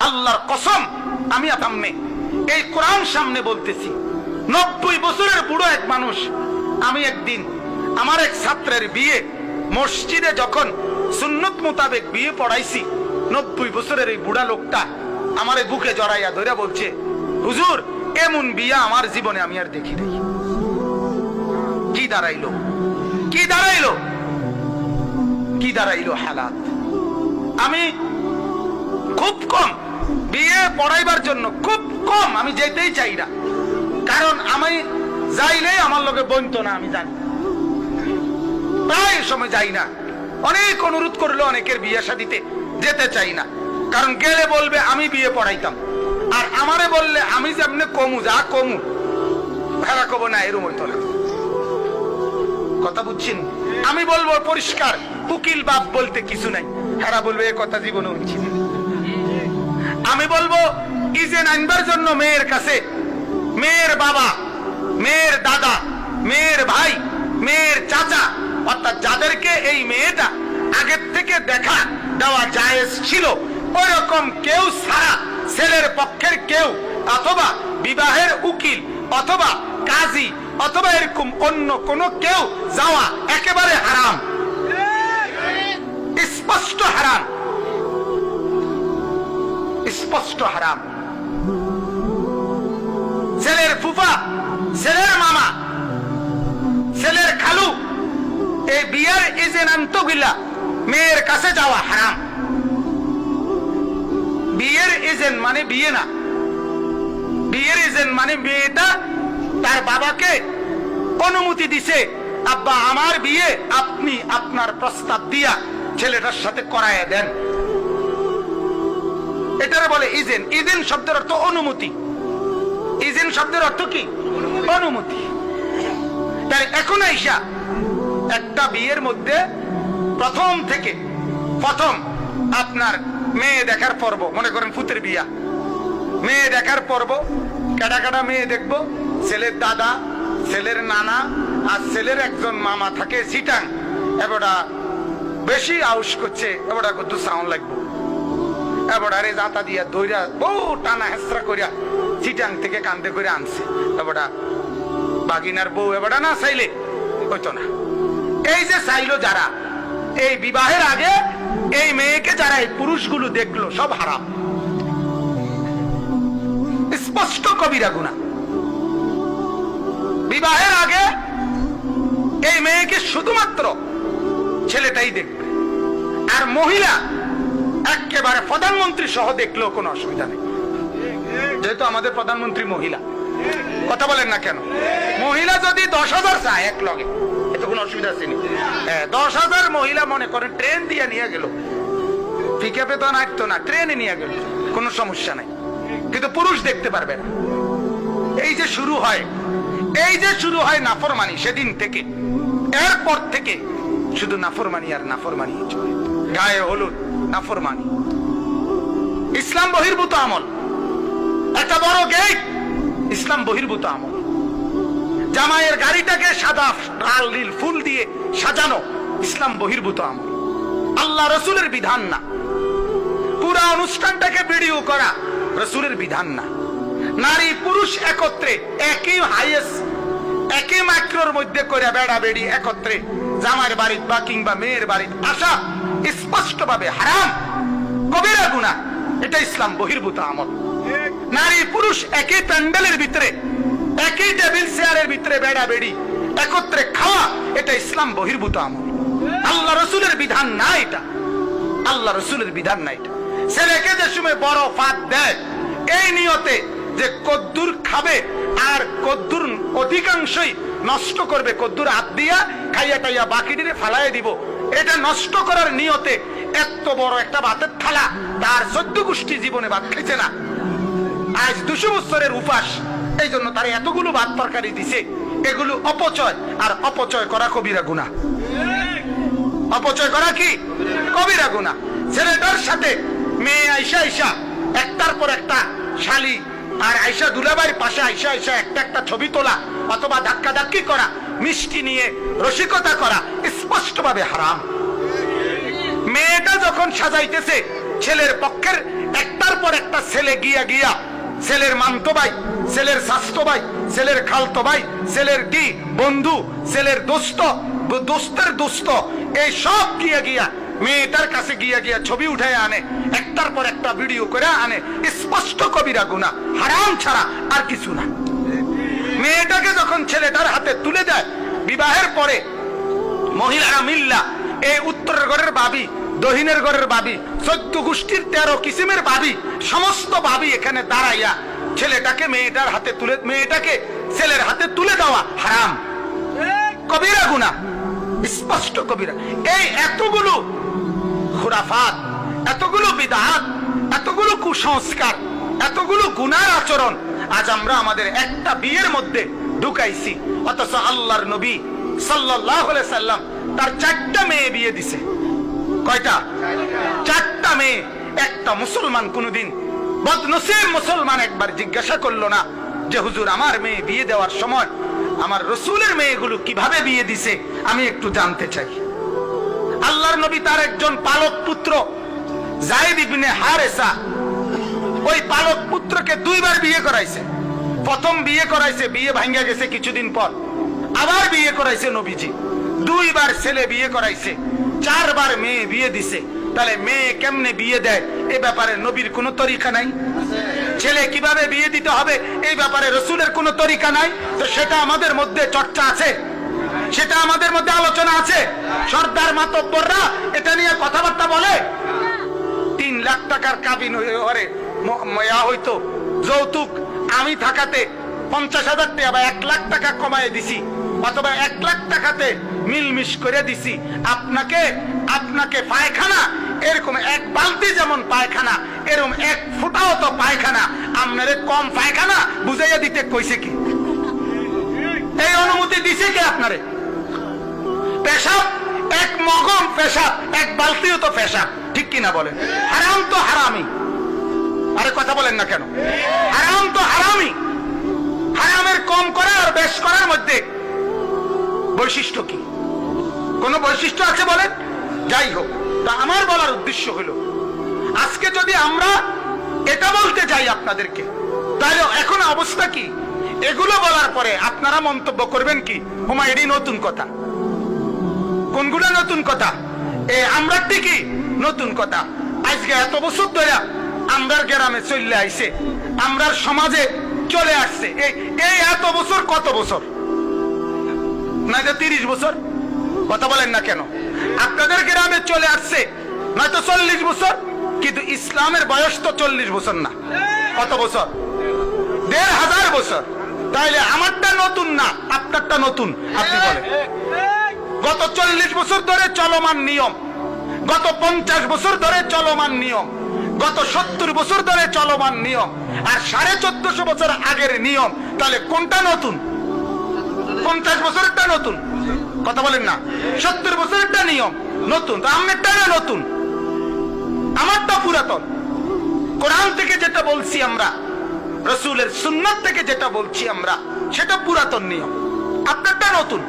আল্লাহর কসম, আমি সামনে এই কোরআন সামনে বলতেছি, 90 বছরের বুড়ো এক মানুষ। আমি একদিন আমার এক ছাত্রের বিয়ে মসজিদে যখন সুন্নত মোতাবেক বিয়ে পড়াইছি, 90 বছরের এই বুড়া লোকটা আমার বুকে জড়াইয়া ধরে বলছে, হুজুর এমন বিয়া আমার জীবনে আমি আর দেখি নাই। কি দাঁড়াইলো, কি দাঁড়াইলো, কি দাঁড়াইলো হালাত। আমি খুব কম বিয়ে পড়াইবার জন্য, খুব কম আমি যেতেই চাই না, কারণ আমি যাইলে আমার লোকে বইতো না, আমি জানি প্রায় সময় যাই না। অনেক অনুরোধ করলো অনেকের বিয়ে শাদিতে যেতে চাই না, কারণ গেলে বলবে আমি বিয়ে পড়াইতাম, আর আমারে বললে আমি যেমনে কমু যা কমু ভেড়া কব না, এরম হইতো না। কথা বুঝছেন? আমি বলবো পরিষ্কার, উকিল বাপ বলতে কিছু নাই, হেরা বলবে এ কথা জীবনে হচ্ছে। আমি বলবো ইজেন আনবার জন্য মেয়ের কাছে মেয়ের বাবা, মেয়ের দাদা, মেয়ের ভাই, মেয়ের চাচা, অর্থাৎ যাদেরকে এই মেয়েটা আগের থেকে দেখা দেওয়া জায়েজ ছিল, ওইরকম কেউ ছাড়া ছেলের পক্ষের কেউ অথবা বিবাহের উকিল অথবা কাজী অথবা এরকম অন্য কোন কেউ যাওয়া একেবারে হারাম, স্পষ্ট হারাম, স্পষ্ট হারাম। ছেলের ফুফা, ছেলের মামা, ছেলের খালু, এই বিয়ের এজেন্ট গিলা মেয়ের কাছে যাওয়া হারাম। বিয়ের এজেন্ট মানে বিয়ে না, বিয়ের এজেন্ট মানে মেয়েটা তার বাবাকে অনুমতি দিছে, আব্বা আমার বিয়ে আপনি আপনার প্রস্তাব দিয়া ছেলেটার সাথে করায় দেন, এটারে বলে এজেন্ট। এজেন্ট শব্দের অর্থ অনুমতি। এজেন্ট শব্দের অর্থ কি? অনুমতি। তাই এখন আইসা একটা বিয়ের মধ্যে প্রথম থেকে প্রথম আপনার মেয়ে দেখার পর্ব, মনে করেন ফুতের বিয়া, মেয়ে দেখার পর্ব, কাটা কাটা মেয়ে দেখবো, ছেলের দাদা, ছেলের নানা আর ছেলের একজন মামা থাকে চিটাং, এবারটা বেশি আউস করছে, এবারটা কত সাউন্ড লাগবে, এবারে জাতা দিয়া দইরা বহু টানা হেসরা করিয়া চিটাং থেকে কান্দে করে আনছে, এবারটা বাগিনার বউ এবারটা না চাইলে হইতো না। এই যে চাইলো যারা এই বিবাহের আগে এই মেয়েকে, যারা এই পুরুষগুলো দেখলো, সব হারাম, স্পষ্ট কবিরা গুনাহ। বিবাহের আগে এই মেয়েকে শুধুমাত্র ছেলেটাই দেখবে, আর মহিলা একেবারে প্রধানমন্ত্রী সহ দেখলেও কোনো অসুবিধা নেই, যেহেতু আমাদের প্রধানমন্ত্রী মহিলা। কথা বলেন না কেন? মহিলা যদি 10,000 চায় এক লগে, এতে কোনো অসুবিধা আছে? 10,000 মহিলা মনে করেন ট্রেন দিয়ে নিয়ে গেল, পিকআপে তো নাটতো না, ট্রেনে নিয়ে গেল, কোনো সমস্যা নাই, কিন্তু পুরুষ দেখতে পারবে না। এই যে শুরু হয়, এই যে শুরু হয় নাফরমানি, সেদিন থেকে এরপর থেকে শুধু নাফরমানি আর নাফরমানি, গায়ে হলুদ, নাফরমানি, ইসলাম বহির্ভূত আমল। একটা বড় গেট ইসলাম বহির্ভূত আমল। জামাইয়ের গাড়িটাকে সাদা লাল নীল ফুল দিয়ে সাজানো ইসলাম বহির্ভূত আমল, আল্লাহ রসুলের বিধান না। পুরা অনুষ্ঠানটাকে ভিডিও করা রসুলের বিধান না। নারী পুরুষ একত্রে একই হাইয়েস্ট, একই মাইক্রোর মধ্যে করে বেড়া বেড়ি একত্রে জামাইয়ের বাড়িতে বা কিংবা মেয়ের বাড়িতে আসা স্পষ্ট ভাবে হারাম, কবিরা গুনাহ। এটা ইসলাম বহির্ভূত আমল। নারী পুরুষ একই প্যান্ডেলের ভিতরে, একই টেবিল চেয়ারের ভিতরে বেড়া বেড়ি একত্রে খাওয়া, এটা ইসলাম বহির্ভূত আমল, আল্লাহ রসুলের বিধান না এটা, আল্লাহ রসুলের বিধান না এটা। ছেলেকে যে সময় বড় ফাঁদ দেয় এই নিয়তে যে কদ্দুর খাবে আর কদ্দুর অধিকাংশই নষ্ট করবে, কদ্দুর হাত দিয়া খাইয়া টাইয়া বাকিটিরে ফালাইয়া দিব, এটা নষ্ট করার নিয়তে এত বড় একটা ভাতের থালা তার 14 গোষ্ঠী জীবনে ভাত খেয়েছে না, আজ 200 বছরের উপাস, এই জন্য তার এতগুলো ভাত তরকারি দিছে। এগুলো অপচয়, আর অপচয় করা কবিরা গুনাহ। অপচয় করা কি? কবিরা গুনাহ। ছেলেটার সাথে মেয়ে আইসা আইসা একটার পর একটা শালি আর আইসা দুলাবাইয়ের পাশে আইসা আইসা একটা একটা ছবি তোলা অথবা ধাক্কা ধাক্কি করা, মিষ্টি নিয়ে রসিকতা করা স্পষ্টভাবে হারাম। মেয়েটা যখন সাজাইতেছে ছেলের পক্ষের একটার পর একটা ছেলে গিয়া গিয়া, ছেলের মামতো ভাই, ছেলের স্বাস্থ্য ভাই, ছেলের খালতো ভাই, ছেলের কি বন্ধু, ছেলের দোস্ত, দোস্তের দোস্ত, এই সব গিয়া গিয়া মেয়েটার কাছে গিয়া গিয়া ছবি উঠায় আনে, একটার পর একটা ভিডিও করে আনে। স্পষ্ট কবিরা গুনাহ, হারাম ছাড়া আর কিছু না। মেয়েটাকে যখন ছেলেটার হাতে তুলে দেয়, বিবাহের পরে মহিলারা মিল্লা, এই উত্তরের ঘরের ভাবি, দহিনের ঘরের ভাবি, 14 গোষ্ঠীর 13 কিসিমের ভাবি, সমস্ত ভাবি এখানে দাঁড়াইয়া ছেলেটাকে মেয়েটার হাতে তুলে, মেয়েটাকে ছেলের হাতে তুলে দেওয়া হারাম, কবিরা গুনাহ, স্পষ্ট কবিরা। এই এতগুলো খুরাফাত, এতগুলো বিদআত, এতগুলো কুসংস্কার, এতগুলো গুনার আচরণ আজ আমরা আমাদের একটা বিয়ের মধ্যে ঢুকাইছি। অথচ আল্লাহর নবী সাল্লাল্লাহু আলাইহি সাল্লাম তার 4টা মেয়ে বিয়ে দিছে। কয়টা? 4টা মেয়ে। একটা মুসলমান কোনদিন, বদনসিব মুসলমান একবার জিজ্ঞাসা করলো না যে হুজুর আমার মেয়ে বিয়ে দেওয়ার সময় আমার রাসূলের মেয়েগুলো কিভাবে বিয়ে দিছে, আমি একটু জানতে চাই। আল্লাহর নবী তার একজন পালক পুত্র যায়েদ ইবনে হারেসা, ওই পালক পুত্রকে 2বার বিয়ে করাইছে। প্রথম বিয়ে করাইছে, বিয়ে ভাঙ্গা গেছে কিছুদিন পর, আবার বিয়ে করাইছে নবীজি। 2বার ছেলে বিয়ে করাইছে, 4বার মেয়ে বিয়ে দিছে। তাহলে মেয়ে কেমনে বিয়ে দেয় এ ব্যাপারে নবীর কোনো তরিকা নাই? ছেলে কিভাবে বিয়ে দিতে হবে এই ব্যাপারে রাসূলের কোনো তরিকা নাই? তো সেটা আমাদের মধ্যে চর্চা আছে, সেটা আমাদের মধ্যে আলোচনা আছে। সর্দার মাতব্বররা এটা নিয়ে কথাবার্তা বলে। 3 লাখ টাকার কাবিন হইতো যৌতুক, আমি থাকাতে 50,000 টাকা বা 1 লাখ টাকা কমায় দিছি, অথবা 1 লাখ টাকাতে মিলমিশ করে দিছি। আপনাকে পায়খানা এরকম 1 বালতি যেমন পায়খানা, এরকম 1 ফুটাও তো পায়খানা, আপনারে কম পায়খানা বুঝাইয়া দিতে কইছে কি? এই অনুমতি দিছে কি আপনারে? পেশাব 1 মগম পেশাব, 1 বালতিও তো পেশাব, ঠিক কিনা বলেন? হারাম তো হারামি। আরে কথা বলেন না কেন? হারাম তো হারামি। হারামের কম করা আর বেশ করার মধ্যে বৈশিষ্ট্য কি? কোন বৈশিষ্ট্য আছে বলেন? যাই হোক, তা আমার বলার উদ্দেশ্য হলো, আজকে যদি আমরা এটা বলতে যাই আপনাদেরকে, তাহলে এখন অবস্থা কি? এগুলো বলার পরে আপনারা মন্তব্য করবেন কি? হুমা এরই নতুন কথা। কোনগুলো নতুন কথা? আমরা ঠিকই নতুন কথা। আজকে এত বছর ধরে আমরার গ্রামে চলে আইছে, আমরার সমাজে চলে আসছে। এই এত বছর, কত বছর? নয়তো 30 বছর। কথা বলেন না কেন? আপনাদের গ্রামে চলে আসছে নয়তো 40 বছর, কিন্তু ইসলামের বয়স তো 40 বছর না। কত বছর? 1500 বছর। তাইলে আমারটা নতুন না, আপনারটা নতুন। আপনি বলেন, গত 40 বছর ধরে চলমান নিয়ম, গত 50 বছর ধরে চলমান নিয়ম, গত 70 বছর ধরে চলমান নিয়ম, আর 1450 বছর আগের নিয়ম, তাহলে কোনটা নতুন? 50 বছরেরটা নতুন। কথা বলেন না? 70 বছরেরটা নিয়ম নতুন, তো আমারটা না নতুন? আমারটা পুরাতন। কোরআন থেকে যেটা বলছি আমরা, রাসূলের সুন্নাত থেকে যেটা বলছি আমরা, সেটা পুরাতন নিয়ম, আপনারটা নতুন।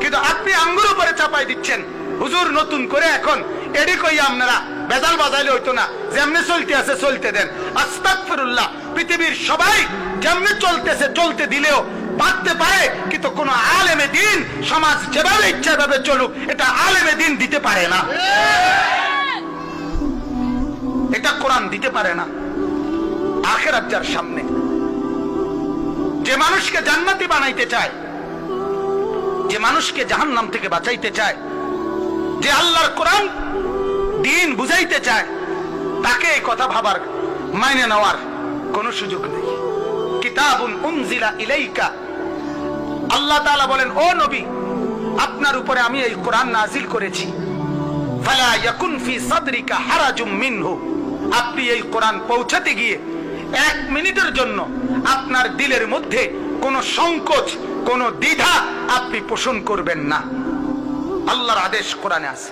কিন্তু আপনি আঙ্গুর উপরে চাপাই দিচ্ছেন হুজুর নতুন করে। এখন এডি কই আপনারা বেজাল বাজাইলে হইতো না, যেমনি চলতে আছে চলতে দেন। আস্তাগফিরুল্লাহ, পৃথিবীর সবাই যেমনি চলতেছে চলতে দিলেও পারতে পারে, কিন্তু কোন আলেমে দিন সমাজ যেভাবে ইচ্ছা ভাবে চলুক, এটা আলেমে দিন দিতে পারে না, এটা কোরআন দিতে পারে না। আখিরাত যার সামনে, যে মানুষকে জান্নাতি বানাইতে চায়, যে মানুষকে জাহান্নাম থেকে বাঁচাইতে চায়, যে আল্লাহর কোরআন দিন বুঝাইতে চায়, তাকে এই কথা ভাবার, মাইনে নেওয়ার কোন সুযোগ নেই। কিতাবুন উনজিলা ইলাইকা, আল্লাহ তাআলা বলেন, ও নবী, আপনার উপরে আমি এই কোরআন নাজিল করেছি। ফালা ইয়াকুন ফি সাদরিকা হারাজুম মিনহু, আপনি এই কোরআন পৌঁছাতে গিয়ে 1 মিনিটের জন্য আপনার দিলের মধ্যে কোনো সংকোচ, কোনো দ্বিধা আপনি পোষণ করবেন না। আল্লাহর আদেশ কোরআনে আছে।